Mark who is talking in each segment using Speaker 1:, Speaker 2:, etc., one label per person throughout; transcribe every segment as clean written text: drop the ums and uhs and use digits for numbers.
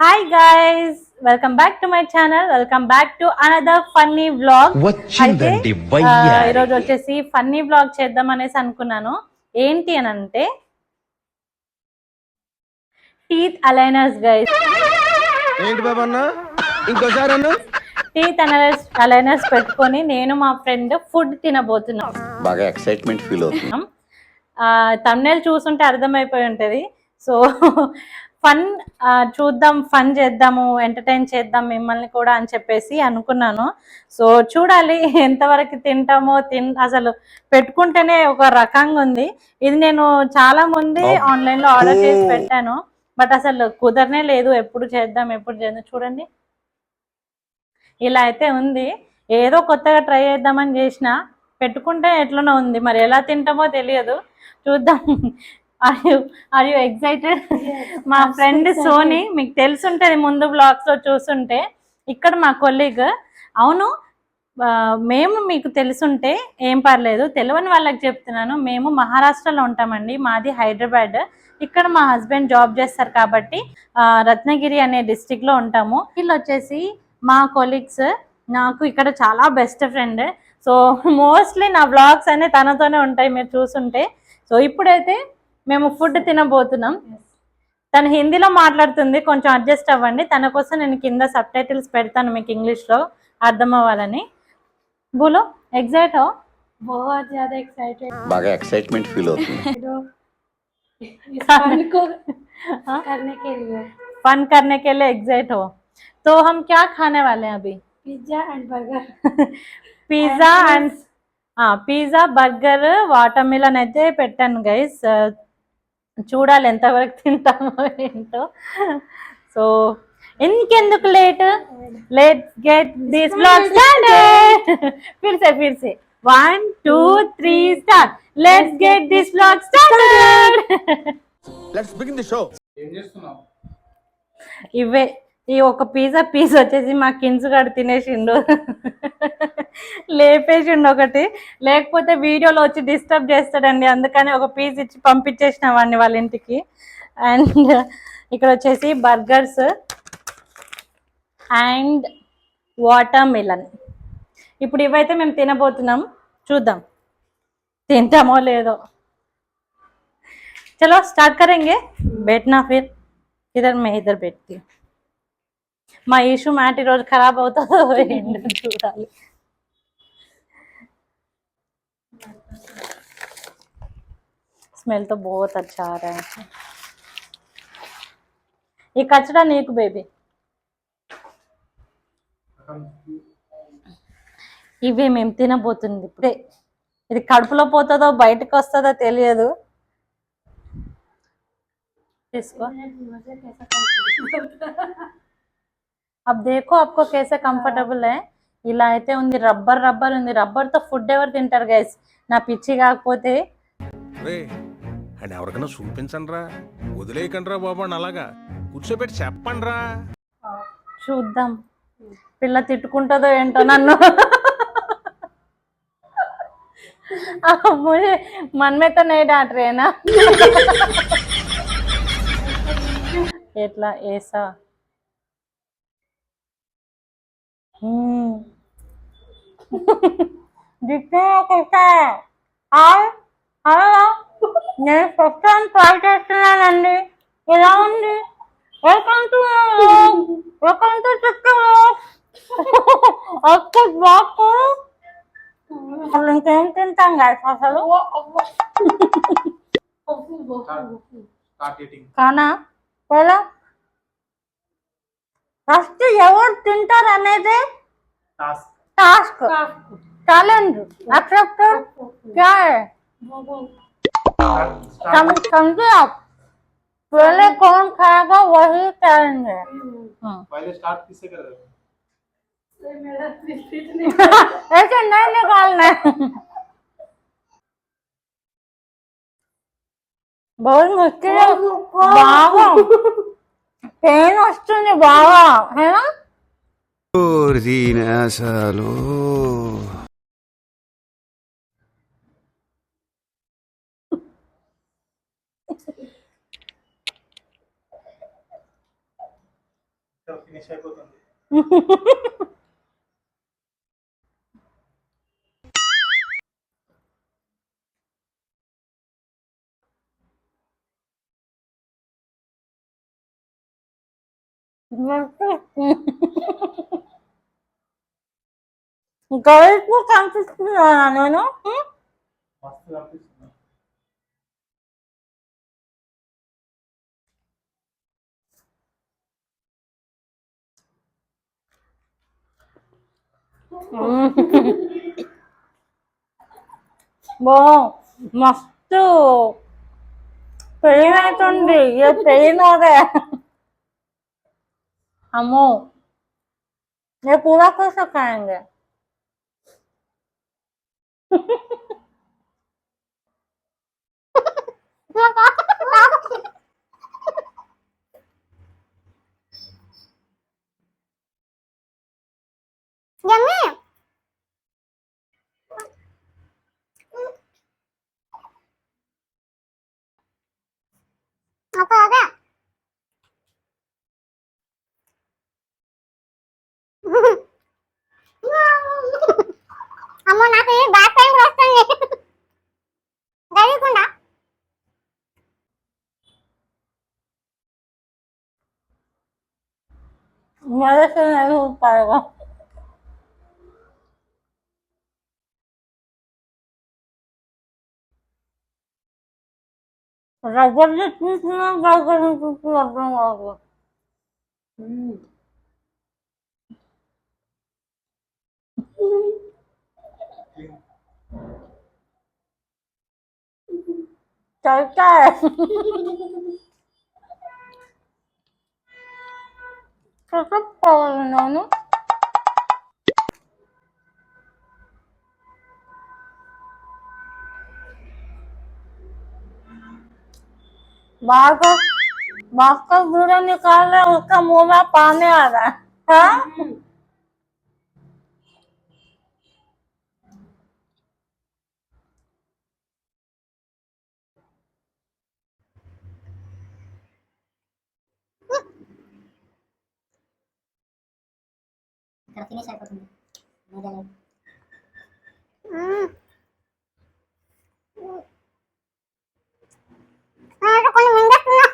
Speaker 1: Hi guys, welcome back to my channel. Welcome back to another funny vlog. అయితే ఈరోజు వచ్చేసి funny vlog చేద్దాం అనేసి అనుకున్నాను. ఏంటి అని అంటే టీత్ అలైనర్స్ గైస్.
Speaker 2: ఏంటి బాబన్న ఇంకోసారి అన్న
Speaker 1: టీత్ అలైనర్స్ పెట్టుకొని నేను మా ఫ్రెండ్ ఫుడ్ తినబోతున్నాం.
Speaker 2: బాగా ఎక్సైట్మెంట్ ఫీల్ అవుతున్నాం.
Speaker 1: థంబ్నెయిల్ చూస్తుంటే అర్థమైపోయి ఉంటది. సో ఫన్ చూద్దాం, ఫన్ చేద్దాము, ఎంటర్టైన్ చేద్దాం మిమ్మల్ని కూడా అని చెప్పేసి అనుకున్నాను. సో చూడాలి ఎంతవరకు తింటామో. అసలు పెట్టుకుంటేనే ఒక రకంగా ఉంది. ఇది నేను చాలా ముందే ఆన్లైన్లో ఆర్డర్ చేసి పెట్టాను, బట్ అసలు కుదరనే లేదు. ఎప్పుడు చేద్దాం చూడండి, ఇలా అయితే ఉంది. ఏదో కొత్తగా ట్రై చేద్దామని చేసిన, పెట్టుకుంటే ఎట్లనో ఉంది. మరి ఎలా తింటామో తెలియదు, చూద్దాం. Are you excited? మా ఫ్రెండ్ సోని, మీకు తెలుసుంటది ముందు బ్లాగ్స్ లో చూస్తుంటే. ఇక్కడ మా కొలీగ్. అవును, మేము మీకు తెలుసుంటే ఏం పర్లేదు, తెలియని వాళ్ళకి చెప్తున్నాను. మేము మహారాష్ట్రలో ఉంటామండి, మాది హైదరాబాద్. ఇక్కడ మా హస్బెండ్ జాబ్ చేస్తారు కాబట్టి రత్నగిరి అనే డిస్టిక్ లో ఉంటాము. వీళ్ళు వచ్చేసి మా కొలీగ్స్. నాకు ఇక్కడ చాలా బెస్ట్ ఫ్రెండ్. సో మోస్ట్లీ నా బ్లాగ్స్ అన్ని తనతోనే ఉంటాయి, మీరు చూస్తుంటే. సో ఇప్పుడైతే మేము ఫుడ్ తినబోతున్నాం. తను హిందీలో మాట్లాడుతుంది, కొంచెం అడ్జస్ట్ అవ్వండి. తన కోసం నేను కింద సబ్ టైటిల్స్ పెడతాను మీకు ఇంగ్లీష్లో అర్థం అవ్వాలని. బోలో, ఎక్సైట్ హో?
Speaker 3: बहुत ज्यादा एक्साइटेड
Speaker 2: బాగా ఎక్సైట్మెంట్ ఫీల్ అవుతుంది.
Speaker 3: करने के लिए
Speaker 1: फन करने के लिए एग्जाइट हो? तो हम क्या खाने वाले हैं अभी?
Speaker 3: Pizza and burger
Speaker 1: pizza and pizza, burger, watermelon అయితే పెట్టాను గైస్. చూడాలి ఎంతవరకు తింటామో ఏంటో. సో ఇంకెందుకు late, let's get this vlog started. ఫిర్ సే 1 2 3 start. Let's get this vlog started.
Speaker 2: Let's begin the show.
Speaker 4: ఏం చేస్తున్నావు?
Speaker 1: ఇవే ఈ ఒక పిజ్జా పీస్ వచ్చేసి మా కిన్స్ గడు తినేసిండు, లేపేసిండు ఒకటి. లేకపోతే వీడియోలో వచ్చి డిస్టర్బ్ చేస్తాడండి, అందుకని ఒక పీస్ ఇచ్చి పంపించేసిన వాడిని వాళ్ళ ఇంటికి. అండ్ ఇక్కడ వచ్చేసి బర్గర్స్ అండ్ వాటర్ మిలన్. ఇప్పుడు ఇవైతే మేము తినబోతున్నాం, చూద్దాం తింటామో లేదో. చలో స్టార్ట్ కरेंगे. बैठना फिर इधर, मैं इधर बैठती हूँ. మా ఇష్యూ మ్యాట్ ఈరోజు ఖరాబ్ అవుతుందో ఏంటో చూడాలి. स्मेल तो बहुत अच्छा आ रहा है. ये कचरा నీకు బేబీ. ఇవే మేము తినబోతుంది ఇప్పుడే. ఇది కడుపులో పోతుందో బయటకు వస్తుందో తెలియదు. తీసుకో. अब देखो आपको कैसे कंफर्टेबल है. ఇలా అయితే ఉంది, రబ్బర్ ఉంది. రబ్బర్ తో ఫుడ్ ఎవరు తింటారు గైస్? నా పిచ్చి కాకపోతే.
Speaker 5: అండ్ ఎవరికైనా చూపించండి రా, వదిలేయకండి రా బాబు అని అలాగా కూర్చోబెట్టి చెప్పండి రా.
Speaker 1: చూద్దాం పిల్ల తిట్టుకుంటుందో ఏంటో నన్ను. मुझे मन में तो नहीं डांट रहे ना. ఎట్లా ఏసా. దిక్కు కుట్టా. హలో, నేను ఫస్ట్ టైం ట్రై చేస్తున్నానండి. ఎలా ఉంది? Welcome to blog. అసలు ఇంకేం తింటాం గాయస్ అసలు.
Speaker 4: Start eating.
Speaker 1: కానా పోలా ఫస్ట్ ఎవరు తింటారు అనేది टास्क चैलेंज एक्सेप्टेड. क्या है? समझे आप? पहले कौन खाएगा वही चैलेंज है.
Speaker 4: पहले स्टार्ट किससे कर रहे हो?
Speaker 1: ऐसे नहीं निकालना है. बहुत मुश्किल है. బాగా పెయిన్ వస్తుంది బాగా, హేనా?
Speaker 2: అసలు
Speaker 4: ఫినిష్ అయిపోతుంది.
Speaker 1: గర్ల్స్ కనిపిస్తున్నా నేను.
Speaker 4: మస్తు కనిపిస్తుంది.
Speaker 1: బో మస్తు పెయిన్ అవుతుంది. ఏ పెయిన్ అదే అమ్మో. ये पूरा कैसे खाएंगे?
Speaker 6: అమ్మో నాకు బ్యాక్ పెయిన్ వస్తుంది గడికుండా
Speaker 1: मेरे से नहीं हो पाएगा. रबर से पीसना बर्गर में लग चलता है. कैसे पागल नैनो. बाहर का वीडियो निकाल रहे हैं, उसका मुंह में पानी आ रहा है. हाँ?
Speaker 6: ఇక్కడ ఫినిష్ అయిపోతుంది. కొన్ని మింగేస్తున్నా.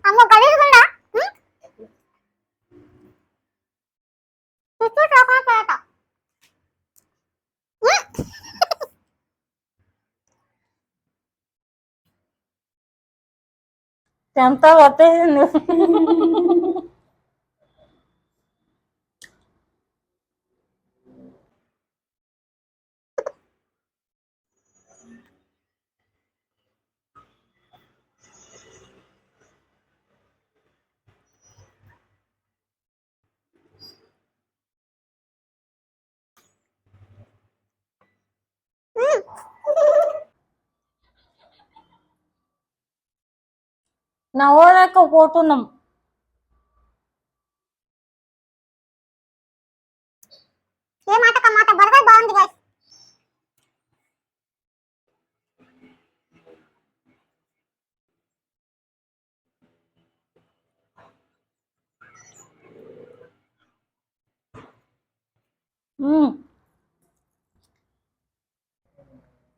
Speaker 6: అమ్మ గలీజుగా
Speaker 1: చెంతా వచ్చేసింది. నవ్వలేకపోతున్నాం.
Speaker 6: ఏ మాట కమాట బర్గర్ బాగుంది గైస్.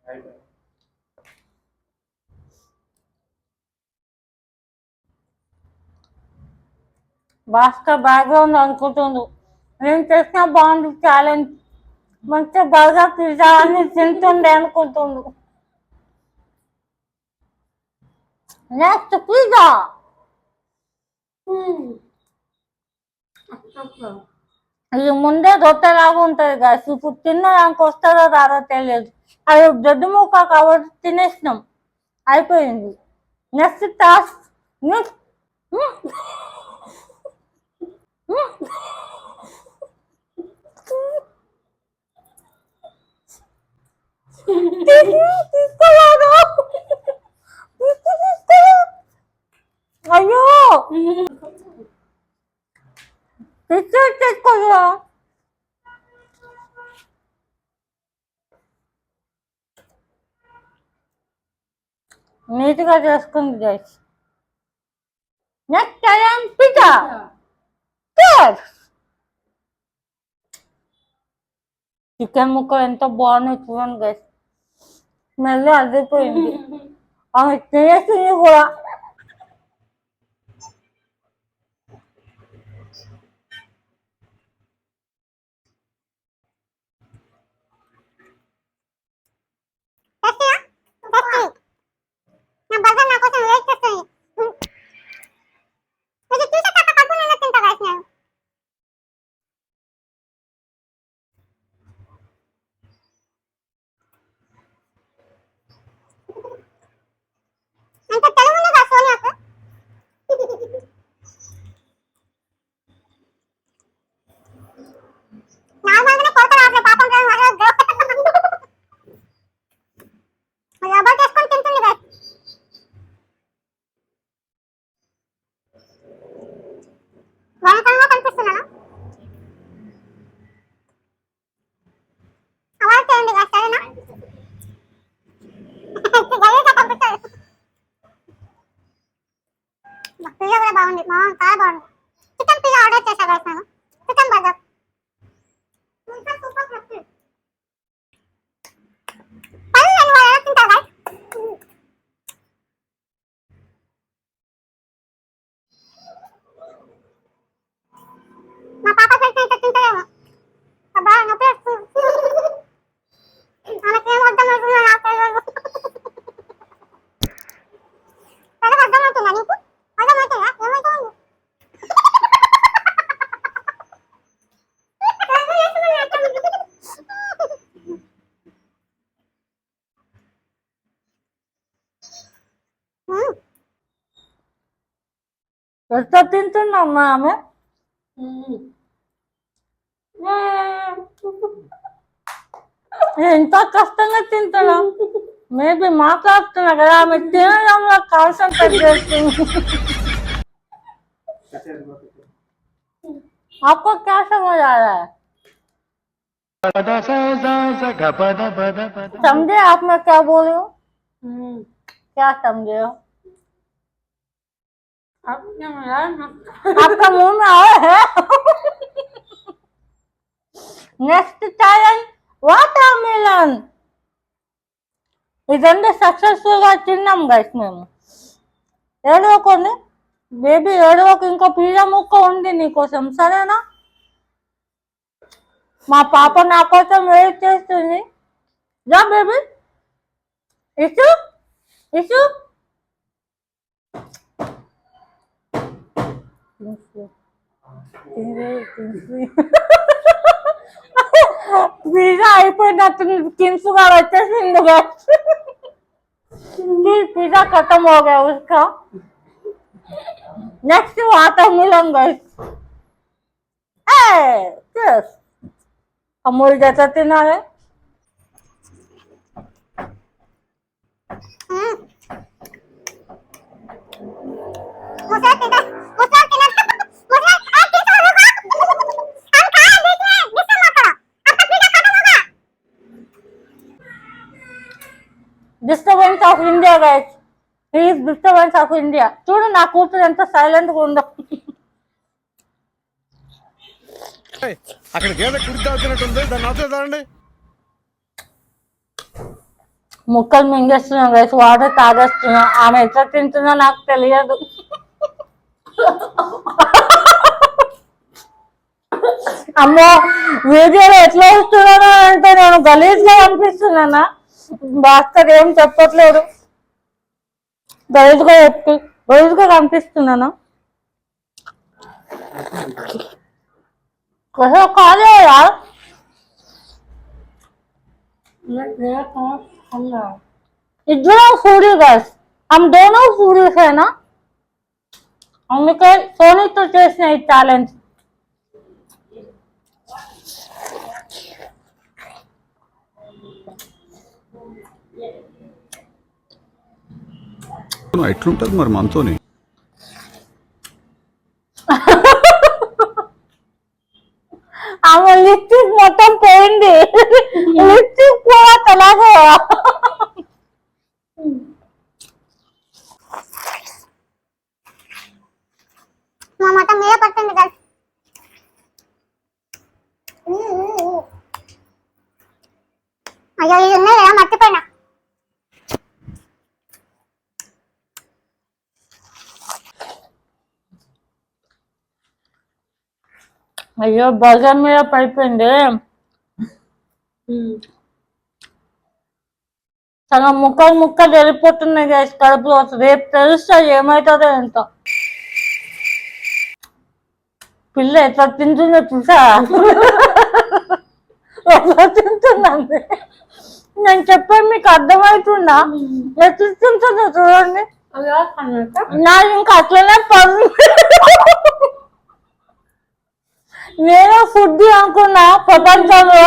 Speaker 4: అయిపోయింది.
Speaker 1: భాస్కర్ బ్యాక్గ్రౌండ్ అనుకుంటుండు నేను చేసిన బాగుంది ఛాలెంజ్, మంచిగా బర్గర్ పిజ్జా అని తింటుండే అనుకుంటుండు. Next pizza. ఇది ముందే రొట్టెలాగా ఉంటుంది కదా, ఇప్పుడు తినడానికి వస్తుందో రాదో తెలియదు. అది దొడ్డు ముక్క కాబట్టి తినేసినాం, అయిపోయింది. Next task. నెక్స్ట్ అయ్యో తెచ్చుకోదా. నీట్గా చేసుకుంది guys. Next time pizza chicken ముక్కలు ఎంత బాగున్నాయి చూడండి గైస్. స్మెల్ అదిరిపోయింది. ఆమె తినేసింది కూడా.
Speaker 6: నా బర్గర్ నా కోసం వెయిట్ చేస్తుంది. ఇది చూసే తప్ప కడుపు నిండా తింటా guys నేను. అంత తెలుగు ఉందా సోనియాకు? నార్మల్గానే కోత రావట్లేదు పాపం కదా మరి రబ్బర్ చేసుకొని తింటుంది guys. వనకంగా కనిపిస్తున్నాను. అవాయిడ్ చేయండి guys, సరేనా? గలీజ్గా కనిపిస్తుంది. పిజ్జా కూడా బాగుంది, చాలా బాగుంది. చికెన్ పిజ్జా ఆర్డర్ చేశా guys నేను. Chicken burger super crispy. పళ్ళు నేను ఎలా తింటా guys? మా పాప ఫ్రెండ్స్ అయితే తింటారేమో. అబ్బా నొప్పి వస్తుంది. ఆమెకేం అర్థమవుతుందో నాకు తెలియదు. తెలుగు అర్థమవుతుందా నీకు? అర్థమవుతుందా? ఏమవుతుంది?
Speaker 1: ఎంత తింటున్నామ్మా ఆమె? ఎంత కష్టంగా తింటున్నాం. మేబీ మాట్లాడుతున్నా కదా, ఆమె తినడంలో కాన్సన్ట్రేట్ చేస్తుంది. आपको क्या समझ आ रहा है? समझे आप मैं क्या बोल रही हूँ? क्या समझे हो? आपका मुंह में आया है. Next challenge water melon. ఇదంతా సక్సెస్ఫుల్ గా తిన్నాం గైస్ మేము. ఏడవకండి బేబీ, ఏడవకు. ఇంకా పిజ్జా ముక్క ఉంది నీకోసం, సరేనా? మా పాప నా కోసం వెయిట్ చేస్తుంది. రా బేబీ. ఇసు ఇసు పిజ్జా అయిపోయినట్టు కిమ్స్ గా వచ్చేసింది. पिज्जा खत्म हो गया उसका. Next watermelon guys. अमूल जैसा तिना है.
Speaker 6: मुझे तिना मुझे तिना मुझे एक चीज और होगा. हम खाए बीच में डिस्टर्ब मत करो. अब तक पिज्जा खत्म होगा.
Speaker 1: Disturbance of India guys. Please disturbance of India. చూడు నా కూతురు ఎంత సైలెంట్ గా ఉందో.
Speaker 5: అక్కడ గేదె కుడితే వచ్చినట్టుంది, దాన్ని ఆపేదండి.
Speaker 1: ముక్కలు మింగేస్తున్నాం గైస్, వాటర్ తాగేస్తున్నాం. ఆమె ఎట్లా తింటుందో నాకు తెలియదు. అమ్మో, వీడియోలో ఎట్లా వస్తున్నానో అంటే నేను గలీజ్ గా అనిపిస్తున్నానా? భాస్కర్ ఏం చెప్పట్లేదు. గలీజ్గా కనిపిస్తున్నానా? కాదే యార్. ఇద్దరు ఫూడీ గైస్. हम दोनों फूडीज है ना, అందుకే సోనీతో చేసిన ఈ ఛాలెంజ్.
Speaker 2: ఎట్లుంటది మరి మనతోని?
Speaker 1: ఆమె లిప్స్టిక్ మొత్తం పోయింది. లిప్స్టిక్ కూడా తలాగా.
Speaker 6: మొత్తం మీద పడుతుంది గైస్. అయ్యో ఇది ఉన్నాయి కదా మర్చిపోయినా.
Speaker 1: అయ్యో బర్గర్ మీద పడిపోయింది. సగం ముక్కలు వెళ్ళిపోతున్నాయి గైస్ కడుపులో. రేపు తెలుస్తుంది ఏమవుతుందో ఏంటో. పిల్ల ఎట్లా తింటుందో చూసా, ఎట్లా తింటుందండి. నేను చెప్పాను మీకు అర్థమవుతుందా? ఎట్లా తింటుందో చూడండి. నాకు ఇంకా అట్లనే పడు. నేను ఫుడ్ అనుకున్నా ప్రపంచంలో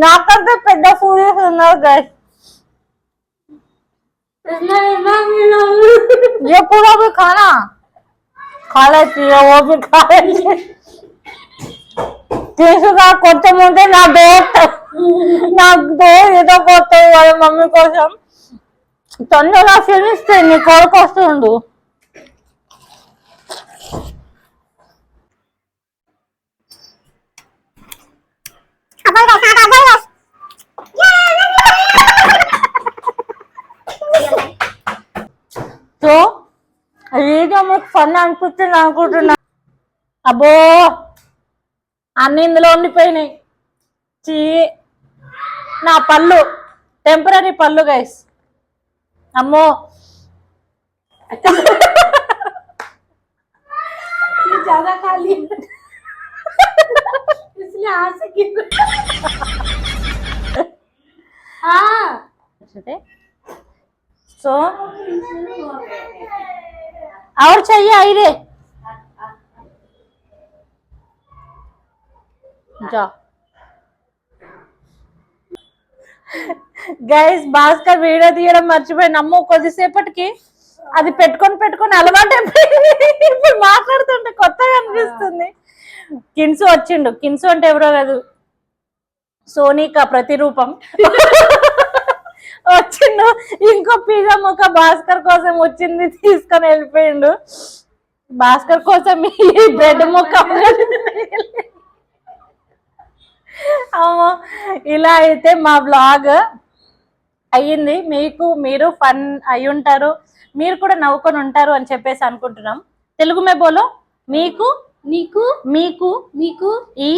Speaker 1: నాకంటే పెద్ద ఫుడ్ ఉన్నారు గైస్. ये पूरा भी खाना खा लेती है, वो भी खा लेती है. తీసుగా కొంచెం ఉంటే నాకు ఏదో కొత్తది వాళ్ళ మమ్మీ కోసం. తొందరగా ఫినిస్తే నీ కొడుకు వస్తుండు. సో వీడియో మీకు ఫన్ అనిపిస్తుంది అనుకుంటున్నా. అబ్బో అన్ని ఇందులో ఉండిపోయినాయి. నా పళ్ళు టెంపరీ పళ్ళు గైస్. అమ్మో
Speaker 3: ज्यादा खा लिया इसलिए हाथ से गिर हाँ.
Speaker 1: సో और चाहिए आइए जा గైస్. భాస్కర్ వీడియో తీయడం మర్చిపోయింది. అమ్మో కొద్దిసేపటికి అది పెట్టుకొని అలవాటు అయిపోయింది. ఇప్పుడు మాట్లాడుతుంటే కొత్తగా అనిపిస్తుంది. కిన్సు వచ్చిండు. కిన్సు అంటే ఎవరో కాదు, సోనికా ప్రతిరూపం వచ్చిండు. ఇంకో పిజ్జా ముక్క భాస్కర్ కోసం వచ్చింది, తీసుకొని వెళ్ళిపోయిండు. భాస్కర్ కోసం ఈ బ్రెడ్ ముక్క. ఇలా అయితే మా వ్లాగ్ అయ్యింది. మీరు ఫన్ అయి ఉంటారు, మీరు కూడా నవ్వుకొని ఉంటారు అని చెప్పేసి అనుకుంటున్నాం. తెలుగు మే బోలో. మీకు
Speaker 3: నీకు
Speaker 1: మీకు
Speaker 3: మీకు
Speaker 1: ఈ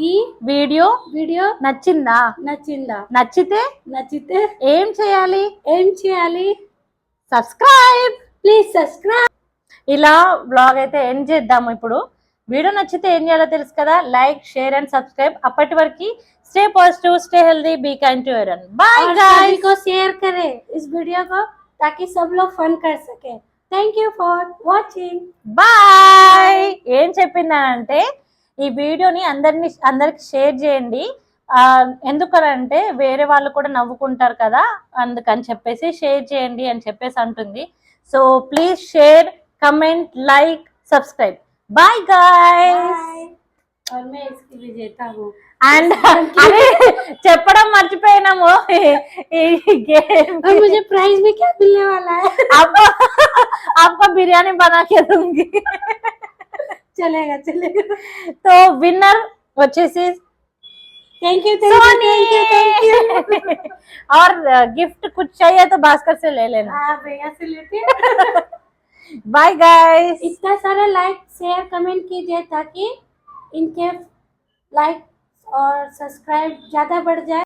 Speaker 3: ఈ
Speaker 1: వీడియో
Speaker 3: వీడియో
Speaker 1: నచ్చిందా? నచ్చితే ఏం చేయాలి? సబ్స్క్రైబ్.
Speaker 3: Please subscribe.
Speaker 1: ఇలా బ్లాగ్ అయితే ఎండ్ చేద్దాము. ఇప్పుడు వీడియో నచ్చితే ఏం చేయాలో తెలుసు కదా, లైక్ షేర్ అండ్ సబ్స్క్రైబ్. అప్పటి వరకు stay positive, stay healthy, be kind to everyone. Bye guys.
Speaker 3: को शेयर करें इस वीडियो को ताकि सब लोग फन कर सके. Thank you for watching.
Speaker 1: Bye. ఏం చెప్పిందానంటే ఈ వీడియోని అందరికి షేర్ చేయండి. ఎందుకనంటే వేరే వాళ్ళు కూడా నవ్వుకుంటారు కదా, అందుకని చెప్పేసి షేర్ చేయండి అని చెప్పేసి అంటుంది. So please share, comment, like, subscribe. Bye guys.
Speaker 3: और मैं इसकी विजेता हूँ.
Speaker 1: అండ్ అదే చెప్పడం మర్చిపోయినాము. ఈ गेम
Speaker 3: और मुझे प्राइज में क्या मिलने वाला है?
Speaker 1: आपको बिरयानी बना के दूंगी.
Speaker 3: चलेगा.
Speaker 1: तो विनर వచ్చేసి
Speaker 3: थैंक यू.
Speaker 1: और गिफ्ट कुछ चाहिए तो भास्कर से ले लेना.
Speaker 3: हाँ भैया से लेते.
Speaker 1: Bye guys.
Speaker 3: इतना सारा लाइक शेयर कमेंट कीजिए ताकि इनके लाइक और सब्सक्राइब ज्यादा बढ़ जाए.